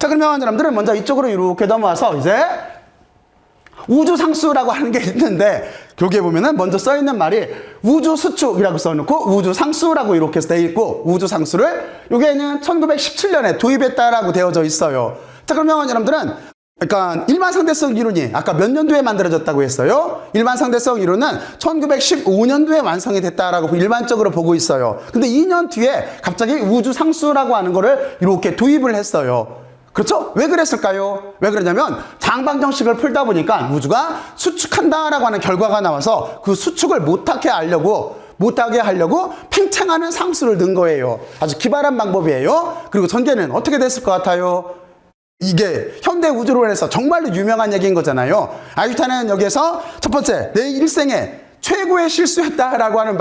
자, 그러면 여러분들은 먼저 이쪽으로 이렇게 넘어와서 이제 우주상수라고 하는 게 있는데, 여기에 보면은 먼저 써있는 말이 우주수축이라고 써놓고 우주상수라고 이렇게 돼 있고, 우주상수를 여기에는 1917년에 도입했다라고 되어져 있어요. 자, 그러면 여러분들은 그러니까 일반상대성 이론이 아까 몇 년도에 만들어졌다고 했어요? 일반상대성 이론은 1915년도에 완성이 됐다라고 일반적으로 보고 있어요. 근데 2년 뒤에 갑자기 우주상수라고 하는 거를 이렇게 도입을 했어요. 그렇죠? 왜 그랬을까요? 왜 그러냐면 장방정식을 풀다 보니까 우주가 수축한다라고 하는 결과가 나와서 그 수축을 못하게 하려고 팽창하는 상수를 넣은 거예요. 아주 기발한 방법이에요. 그리고 전개는 어떻게 됐을 것 같아요? 이게 현대 우주론에서 정말로 유명한 얘기인 거잖아요. 아인슈타인은 여기에서 첫 번째, 내 일생에 최고의 실수였다라고 하는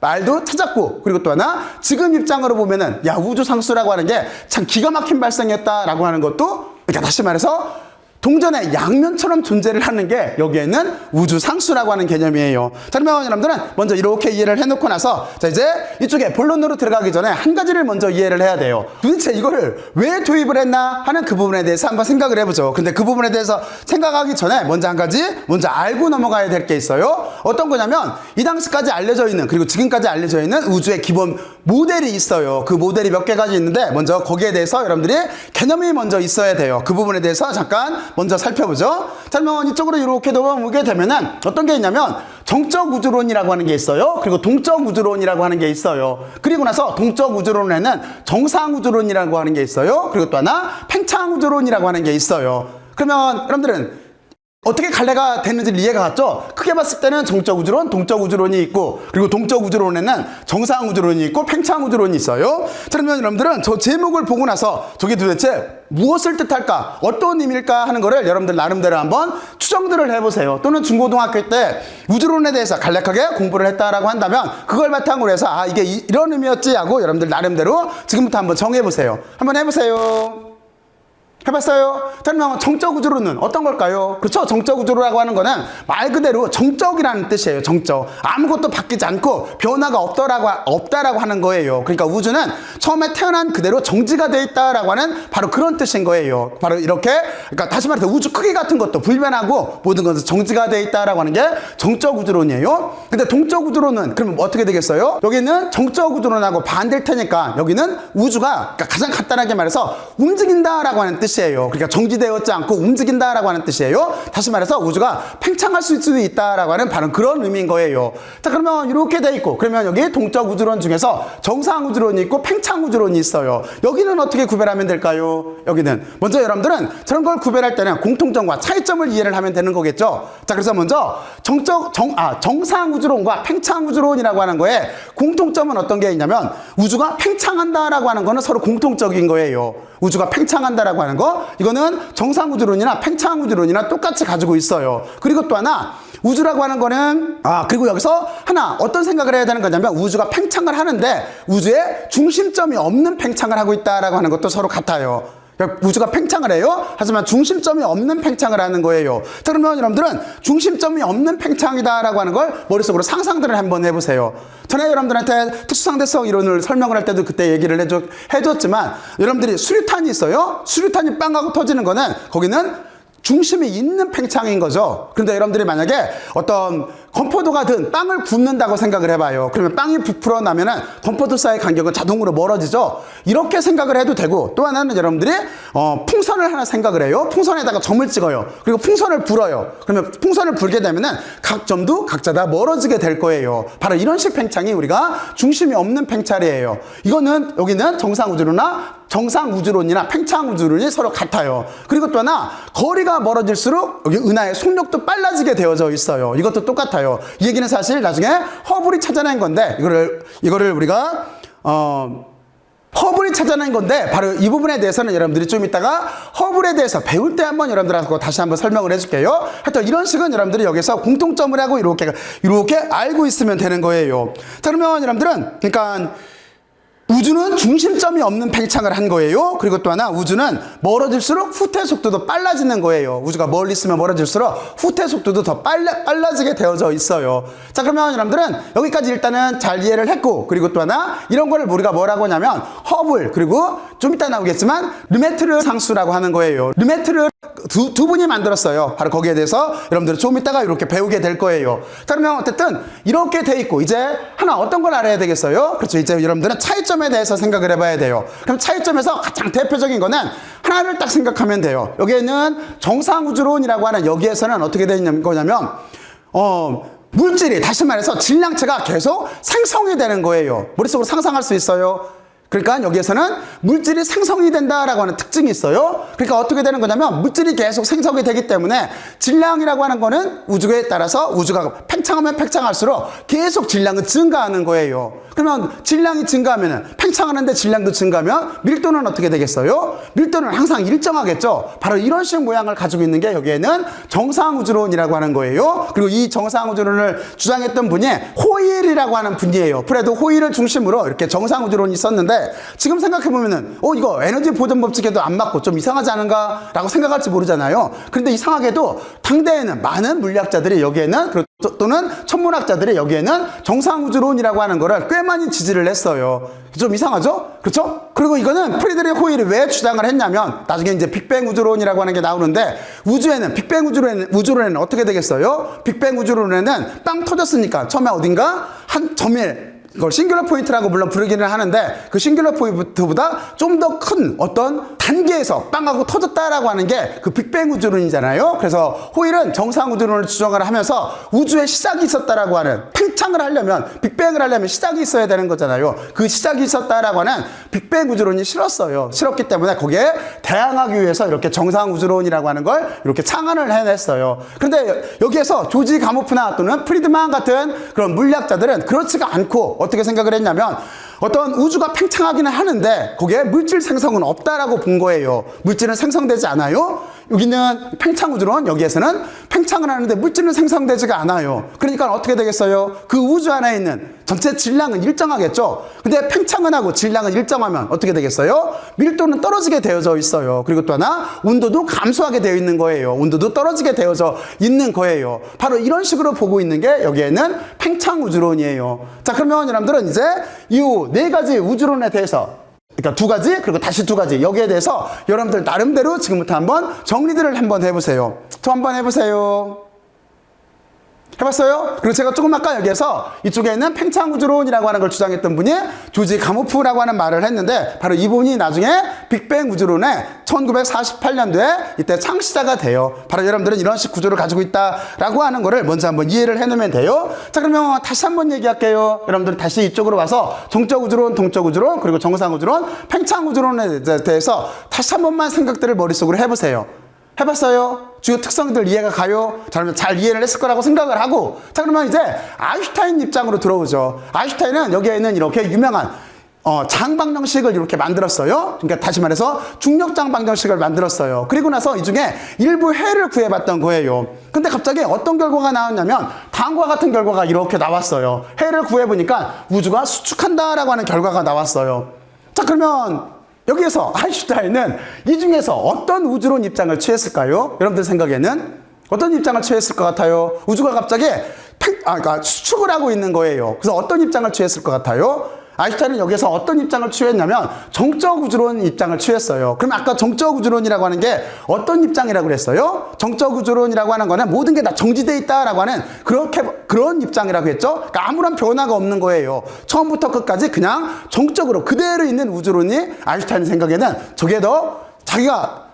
말도 찾았고, 그리고 또 하나, 지금 입장으로 보면은 야, 우주상수라고 하는 게 참 기가 막힌 발상이었다라고 하는 것도, 그러니까 다시 말해서 동전의 양면처럼 존재를 하는 게 여기에는 우주상수라고 하는 개념이에요. 자, 그러면 여러분들은 먼저 이렇게 이해를 해놓고 나서, 자, 이제 이쪽에 본론으로 들어가기 전에 한 가지를 먼저 이해를 해야 돼요. 도대체 이거를 왜 도입을 했나 하는 그 부분에 대해서 한번 생각을 해보죠. 근데 그 부분에 대해서 생각하기 전에 먼저 한 가지 먼저 알고 넘어가야 될 게 있어요. 어떤 거냐면 이 당시까지 알려져 있는, 그리고 지금까지 알려져 있는 우주의 기본 모델이 있어요. 그 모델이 몇 개까지 있는데 먼저 거기에 대해서 여러분들이 개념이 먼저 있어야 돼요. 그 부분에 대해서 잠깐 먼저 살펴보죠. 자, 그러면 이쪽으로 이렇게 넘어오게 되면은 어떤 게 있냐면 정적 우주론이라고 하는 게 있어요. 그리고 동적 우주론이라고 하는 게 있어요. 그리고 나서 동적 우주론에는 정상 우주론이라고 하는 게 있어요. 그리고 또 하나 팽창 우주론이라고 하는 게 있어요. 그러면 여러분들은 어떻게 갈래가 됐는지 이해가 갔죠? 크게 봤을 때는 정적 우주론, 동적 우주론이 있고, 그리고 동적 우주론에는 정상 우주론이 있고 팽창 우주론이 있어요. 자, 그러면 여러분들은 저 제목을 보고 나서 저게 도대체 무엇을 뜻할까, 어떤 의미일까 하는 거를 여러분들 나름대로 한번 추정들을 해보세요. 또는 중고등학교 때 우주론에 대해서 간략하게 공부를 했다라고 한다면 그걸 바탕으로 해서 아, 이게 이런 의미였지 하고 여러분들 나름대로 지금부터 한번 정해보세요. 한번 해보세요. 해봤어요? 그러면 정적 우주론은 어떤 걸까요? 그렇죠? 정적 우주로라고 하는 거는 말 그대로 정적이라는 뜻이에요. 정적. 아무것도 바뀌지 않고 변화가 없다라고 하는 거예요. 그러니까 우주는 처음에 태어난 그대로 정지가 돼 있다라고 하는 바로 그런 뜻인 거예요. 바로 이렇게, 그러니까 다시 말해서 우주 크기 같은 것도 불변하고 모든 것은 정지가 돼 있다라고 하는 게 정적 우주론이에요. 근데 동적 우주론은 그러면 어떻게 되겠어요? 여기는 정적 우주론하고 반대일 테니까 여기는 우주가, 그러니까 가장 간단하게 말해서 움직인다라고 하는 뜻이에요. 그러니까 정지되었지 않고 움직인다라고 하는 뜻이에요. 다시 말해서 우주가 팽창할 수 있다라고 하는 바로 그런 의미인 거예요. 자, 그러면 이렇게 돼 있고, 그러면 여기 동적 우주론 중에서 정상 우주론이 있고 팽창 우주론이 있어요. 여기는 어떻게 구별하면 될까요? 여기는 먼저 여러분들은 저런 걸 구별할 때는 공통점과 차이점을 이해를 하면 되는 거겠죠. 자, 그래서 먼저 정상 우주론과 팽창 우주론이라고 하는 거에 공통점은 어떤 게 있냐면 우주가 팽창한다라고 하는 거는 서로 공통적인 거예요. 우주가 팽창한다라고 하는 거, 이거는 정상 우주론이나 팽창 우주론이나 똑같이 가지고 있어요. 그리고 또 하나, 우주라고 하는 거는 그리고 여기서 하나 어떤 생각을 해야 되는 거냐면 우주가 팽창을 하는데 우주에 중심점이 없는 팽창을 하고 있다라고 하는 것도 서로 같아요. 우주가 팽창을 해요. 하지만 중심점이 없는 팽창을 하는 거예요. 자, 그러면 여러분들은 중심점이 없는 팽창이다라고 하는 걸 머릿속으로 상상들을 한번 해보세요. 전에 여러분들한테 특수상대성 이론을 설명을 할 때도 그때 얘기를 해줬지만 여러분들이 수류탄이 있어요. 수류탄이 빵 하고 터지는 거는 거기는 중심이 있는 팽창인 거죠. 그런데 여러분들이 만약에 어떤 건포도가 든 빵을 굽는다고 생각을 해봐요. 그러면 빵이 부풀어 나면은 건포도 사이의 간격은 자동으로 멀어지죠. 이렇게 생각을 해도 되고, 또 하나는 여러분들이 풍선을 하나 생각을 해요. 풍선에다가 점을 찍어요. 그리고 풍선을 불어요. 그러면 풍선을 불게 되면은 각 점도 각자 다 멀어지게 될 거예요. 바로 이런 식 팽창이 우리가 중심이 없는 팽창이에요. 이거는 여기는 정상 우주론이나 팽창 우주론이 서로 같아요. 그리고 또 하나, 거리가 멀어질수록 여기 은하의 속력도 빨라지게 되어져 있어요. 이것도 똑같아요. 이 얘기는 사실 나중에 허블이 찾아낸 건데, 이거를 우리가 허블이 찾아낸 건데, 바로 이 부분에 대해서는 여러분들이 좀 이따가 허블에 대해서 배울 때 한번 여러분들하고 다시 한번 설명을 해줄게요. 하여튼 이런 식은 여러분들이 여기서 공통점을 하고 이렇게 알고 있으면 되는 거예요. 자, 그러면 여러분들은 그러니까 우주는 중심점이 없는 팽창을 한 거예요. 그리고 또 하나 우주는 멀어질수록 후퇴 속도도 빨라지는 거예요. 우주가 멀리 있으면 멀어질수록 후퇴 속도도 더 빨라지게 되어져 있어요. 자, 그러면 여러분들은 여기까지 일단은 잘 이해를 했고, 그리고 또 하나 이런 거를 우리가 뭐라고 하냐면 허블, 그리고 좀 이따 나오겠지만 르메트르 상수라고 하는 거예요. 르메트르 두 분이 만들었어요. 바로 거기에 대해서 여러분들은 좀 이따가 이렇게 배우게 될 거예요. 자, 그러면 어쨌든 이렇게 돼 있고 이제 하나 어떤 걸 알아야 되겠어요? 그렇죠. 이제 여러분들은 차이점에 대해서 생각을 해봐야 돼요. 그럼 차이점에서 가장 대표적인 거는 하나를 딱 생각하면 돼요. 여기에는 정상우주론이라고 하는 여기에서는 어떻게 되는 거냐면 물질이, 다시 말해서 질량체가 계속 생성이 되는 거예요. 머릿속으로 상상할 수 있어요? 그러니까 여기에서는 물질이 생성이 된다라고 하는 특징이 있어요. 그러니까 어떻게 되는 거냐면 물질이 계속 생성이 되기 때문에 질량이라고 하는 거는 우주에 따라서 우주가 팽창하면 팽창할수록 계속 질량은 증가하는 거예요. 그러면 질량이 증가하면 팽창하는데 질량도 증가하면 밀도는 어떻게 되겠어요? 밀도는 항상 일정하겠죠. 바로 이런 식 모양을 가지고 있는 게 여기에는 정상우주론이라고 하는 거예요. 그리고 이 정상우주론을 주장했던 분이 호일이라고 하는 분이에요. 프레드 호일을 중심으로 이렇게 정상우주론이 있었는데 지금 생각해보면은 이거 에너지 보존 법칙에도 안 맞고 좀 이상하지 않은가 라고 생각할지 모르잖아요. 그런데 이상하게도 당대에는 많은 물리학자들이 여기에는 또는 천문학자들이 여기에는 정상우주론이라고 하는 거를 꽤 많이 지지를 했어요. 좀 이상하죠? 그렇죠? 그리고 이거는 프리드리히 호일이 왜 주장을 했냐면 나중에 이제 빅뱅 우주론이라고 하는 게 나오는데 우주에는 빅뱅 우주론에는 어떻게 되겠어요? 빅뱅 우주론에는 빵 터졌으니까 처음에 어딘가 한 점일, 이걸 싱귤러 포인트라고 물론 부르기는 하는데 그 싱귤러 포인트보다 좀 더 큰 어떤 단계에서 빵하고 터졌다라고 하는 게 그 빅뱅 우주론이잖아요. 그래서 호일은 정상 우주론을 주장을 하면서 우주에 시작이 있었다라고 하는, 팽창을 하려면 빅뱅을 하려면 시작이 있어야 되는 거잖아요. 그 시작이 있었다라고 하는 빅뱅 우주론이 싫었어요. 싫었기 때문에 거기에 대항하기 위해서 이렇게 정상 우주론이라고 하는 걸 이렇게 창안을 해냈어요. 그런데 여기에서 조지 가모프나 또는 프리드만 같은 그런 물리학자들은 그렇지가 않고 어떻게 생각을 했냐면 어떤 우주가 팽창하기는 하는데 거기에 물질 생성은 없다라고 본 거예요. 물질은 생성되지 않아요. 여기는 팽창우주론, 여기에서는 팽창을 하는데 물질은 생성되지가 않아요. 그러니까 어떻게 되겠어요? 그 우주 안에 있는 전체 질량은 일정하겠죠. 근데 팽창은 하고 질량은 일정하면 어떻게 되겠어요? 밀도는 떨어지게 되어져 있어요. 그리고 또 하나 온도도 감소하게 되어 있는 거예요. 온도도 떨어지게 되어져 있는 거예요. 바로 이런 식으로 보고 있는 게 여기에는 팽창우주론이에요. 자, 그러면 여러분들은 이제 이 네 가지 우주론에 대해서, 그러니까 두 가지, 그리고 다시 두 가지, 여기에 대해서 여러분들 나름대로 지금부터 한번 정리들을 한번 해보세요. 저 한번 해보세요. 해봤어요? 그리고 제가 조금 아까 여기에서 이쪽에 있는 팽창우주론이라고 하는 걸 주장했던 분이 조지 가모프라고 하는 말을 했는데 바로 이분이 나중에 빅뱅 우주론의 1948년도에 이때 창시자가 돼요. 바로 여러분들은 이런 식 구조를 가지고 있다라고 하는 거를 먼저 한번 이해를 해놓으면 돼요. 자, 그러면 다시 한번 얘기할게요. 여러분들 다시 이쪽으로 와서 정적우주론, 동적우주론, 그리고 정상우주론, 팽창우주론에 대해서 다시 한 번만 생각들을 머릿속으로 해보세요. 해봤어요? 주요 특성들 이해가 가요? 자, 그러면 잘 이해를 했을 거라고 생각을 하고, 자, 그러면 이제 아인슈타인 입장으로 들어오죠. 아인슈타인은 여기에는 이렇게 유명한 장방정식을 이렇게 만들었어요. 그러니까 다시 말해서 중력장 방정식을 만들었어요. 그리고 나서 이 중에 일부 해를 구해봤던 거예요. 근데 갑자기 어떤 결과가 나왔냐면 다음과 같은 결과가 이렇게 나왔어요. 해를 구해보니까 우주가 수축한다라고 하는 결과가 나왔어요. 자, 그러면 여기에서 아인슈타인은 이 중에서 어떤 우주론 입장을 취했을까요? 여러분들 생각에는 어떤 입장을 취했을 것 같아요? 우주가 갑자기 그러니까 수축을 하고 있는 거예요. 그래서 어떤 입장을 취했을 것 같아요? 아인슈타인은 여기서 어떤 입장을 취했냐면 정적 우주론 입장을 취했어요. 그럼 아까 정적 우주론이라고 하는 게 어떤 입장이라고 그랬어요? 정적 우주론이라고 하는 거는 모든 게 다 정지돼 있다라고 하는 그런 입장이라고 했죠. 그러니까 아무런 변화가 없는 거예요. 처음부터 끝까지 그냥 정적으로 그대로 있는 우주론이 아인슈타인 생각에는 저게 더 자기가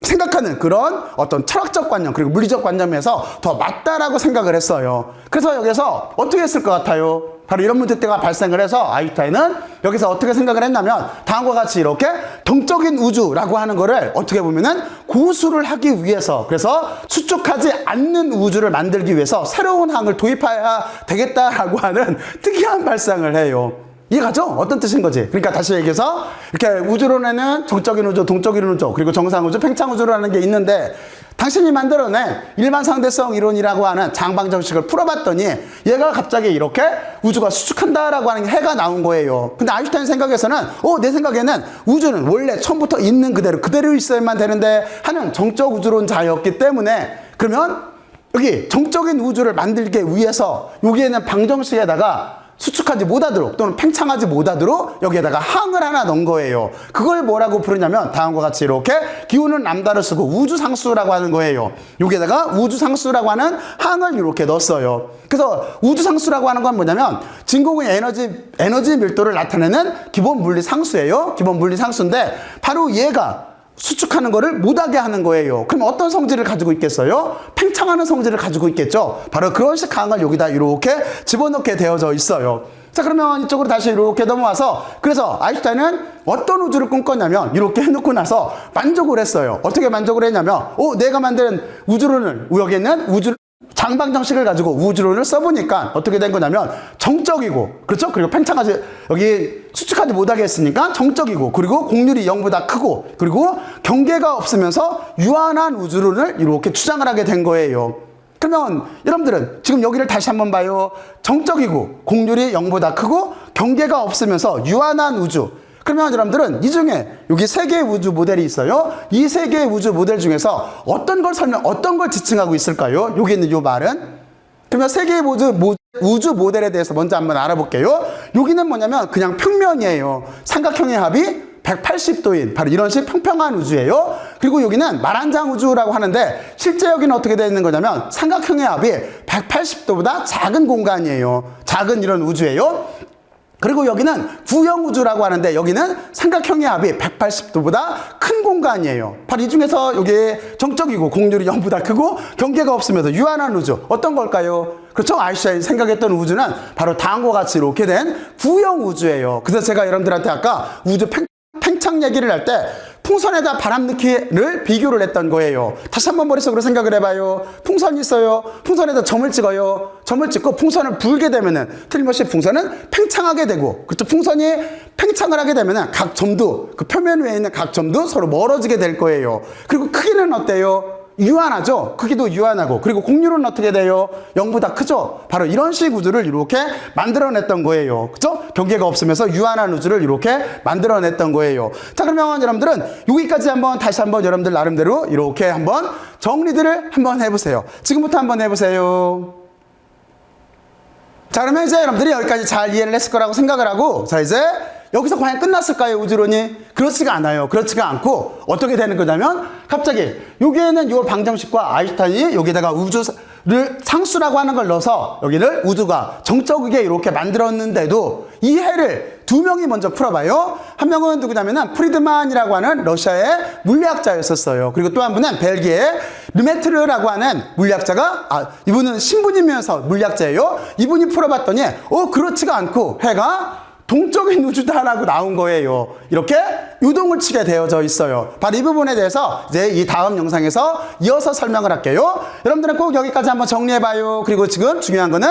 생각하는 그런 어떤 철학적 관념 그리고 물리적 관념에서 더 맞다라고 생각을 했어요. 그래서 여기서 어떻게 했을 것 같아요? 바로 이런 문제가 발생을 해서 아인슈타인은 여기서 어떻게 생각을 했냐면 다음과 같이 이렇게 동적인 우주라고 하는 거를 어떻게 보면은 고수를 하기 위해서, 그래서 수축하지 않는 우주를 만들기 위해서 새로운 항을 도입해야 되겠다라고 하는 특이한 발상을 해요. 이해가죠? 어떤 뜻인 거지? 그러니까 다시 얘기해서 이렇게 우주론에는 정적인 우주, 동적인 우주, 그리고 정상 우주, 팽창 우주라는 게 있는데 당신이 만들어낸 일반 상대성 이론이라고 하는 장방정식을 풀어봤더니 얘가 갑자기 이렇게 우주가 수축한다라고 하는 해가 나온 거예요. 근데 아인슈타인 생각에서는 내 생각에는 우주는 원래 처음부터 있는 그대로 있어야만 되는데 하는 정적 우주론자였기 때문에, 그러면 여기 정적인 우주를 만들기 위해서 여기에는 방정식에다가 수축하지 못하도록 또는 팽창하지 못하도록 여기에다가 항을 하나 넣은 거예요. 그걸 뭐라고 부르냐면 다음과 같이 이렇게 기호는 람다를 쓰고 우주상수라고 하는 거예요. 여기에다가 우주상수라고 하는 항을 이렇게 넣었어요. 그래서 우주상수라고 하는 건 뭐냐면 진공의 에너지 밀도를 나타내는 기본 물리 상수예요. 기본 물리 상수인데 바로 얘가 수축하는 거를 못하게 하는 거예요. 그럼 어떤 성질을 가지고 있겠어요? 팽창하는 성질을 가지고 있겠죠. 바로 그런 식 항을 여기다 이렇게 집어넣게 되어져 있어요. 자, 그러면 이쪽으로 다시 이렇게 넘어와서, 그래서 아인슈타인은 어떤 우주를 꿈꿨냐면 이렇게 해놓고 나서 만족을 했어요. 어떻게 만족을 했냐면 내가 만든 우주론을, 여기 있는 장방정식을 가지고 우주론을 써보니까 어떻게 된 거냐면 정적이고, 그렇죠? 그리고 팽창하지, 여기 수축하지 못하게 했으니까 정적이고, 그리고 곡률이 0보다 크고, 그리고 경계가 없으면서 유한한 우주론을 이렇게 주장을 하게 된 거예요. 그러면 여러분들은 지금 여기를 다시 한번 봐요. 정적이고 곡률이 0보다 크고 경계가 없으면서 유한한 우주. 그러면 여러분들은 이 중에 여기 세 개의 우주 모델이 있어요. 이 세 개의 우주 모델 중에서 어떤 걸 지칭하고 있을까요? 여기 있는 이 말은. 그러면 세 개의 우주 모델에 대해서 먼저 한번 알아볼게요. 여기는 뭐냐면 그냥 평면이에요. 삼각형의 합이 180도인 바로 이런 식 평평한 우주예요. 그리고 여기는 말한장 우주라고 하는데 실제 여기는 어떻게 되어 있는 거냐면 삼각형의 합이 180도보다 작은 공간이에요. 작은 이런 우주예요. 그리고 여기는 구형 우주라고 하는데 여기는 삼각형의 합이 180도보다 큰 공간이에요. 바로 이 중에서 여기 정적이고 곡률이 0보다 크고 경계가 없으면서 유한한 우주, 어떤 걸까요? 그렇죠? 아인슈타인이 생각했던 우주는 바로 다음과 같이 이렇게 된 구형 우주예요. 그래서 제가 여러분들한테 아까 우주 팽창 얘기를 할 때 풍선에다 바람 넣기를 비교를 했던 거예요. 다시 한번 머릿속으로 생각을 해봐요. 풍선이 있어요. 풍선에다 점을 찍어요. 점을 찍고 풍선을 불게 되면은 틀림없이 풍선은 팽창하게 되고, 그렇죠? 풍선이 팽창을 하게 되면은 각 점도, 그 표면 위에 있는 각 점도 서로 멀어지게 될 거예요. 그리고 크기는 어때요? 유한하죠? 크기도 유한하고, 그리고 곡률은 어떻게 돼요? 0보다 크죠? 바로 이런 식 우주를 이렇게 만들어냈던 거예요. 그죠? 경계가 없으면서 유한한 우주를 이렇게 만들어냈던 거예요. 자, 그러면 여러분들은 여기까지 다시 한번 여러분들 나름대로 이렇게 한번 정리들을 한번 해보세요. 지금부터 한번 해보세요. 자, 그러면 이제 여러분들이 여기까지 잘 이해를 했을 거라고 생각을 하고, 자, 이제 여기서 과연 끝났을까요, 우주론이? 그렇지가 않아요. 그렇지가 않고 어떻게 되는 거냐면 갑자기 여기에는 이 방정식과 아인슈타인이 여기다가 우주를 상수라고 하는 걸 넣어서 여기를 우주가 정적이게 이렇게 만들었는데도 이 해를 두 명이 먼저 풀어봐요. 한 명은 누구냐면은 프리드만이라고 하는 러시아의 물리학자였었어요. 그리고 또 한 분은 벨기에의 르메트르라고 하는 물리학자가, 이분은 신분이면서 물리학자예요. 이분이 풀어봤더니 그렇지가 않고 해가 동적인 우주다라고 나온 거예요. 이렇게 유동을 치게 되어져 있어요. 바로 이 부분에 대해서 이제 이 다음 영상에서 이어서 설명을 할게요. 여러분들은 꼭 여기까지 한번 정리해봐요. 그리고 지금 중요한 거는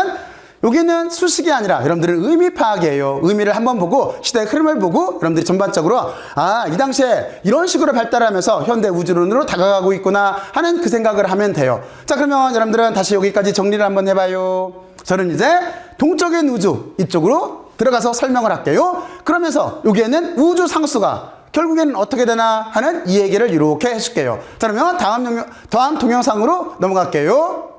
여기는 수식이 아니라 여러분들은 의미 파악이에요. 의미를 한번 보고 시대의 흐름을 보고 여러분들이 전반적으로 이 당시에 이런 식으로 발달하면서 현대 우주론으로 다가가고 있구나 하는 그 생각을 하면 돼요. 자, 그러면 여러분들은 다시 여기까지 정리를 한번 해봐요. 저는 이제 동적인 우주 이쪽으로 들어가서 설명을 할게요. 그러면서 여기에는 우주 상수가 결국에는 어떻게 되나 하는 이 얘기를 이렇게 해줄게요. 자, 그러면 다음 동영상으로 넘어갈게요.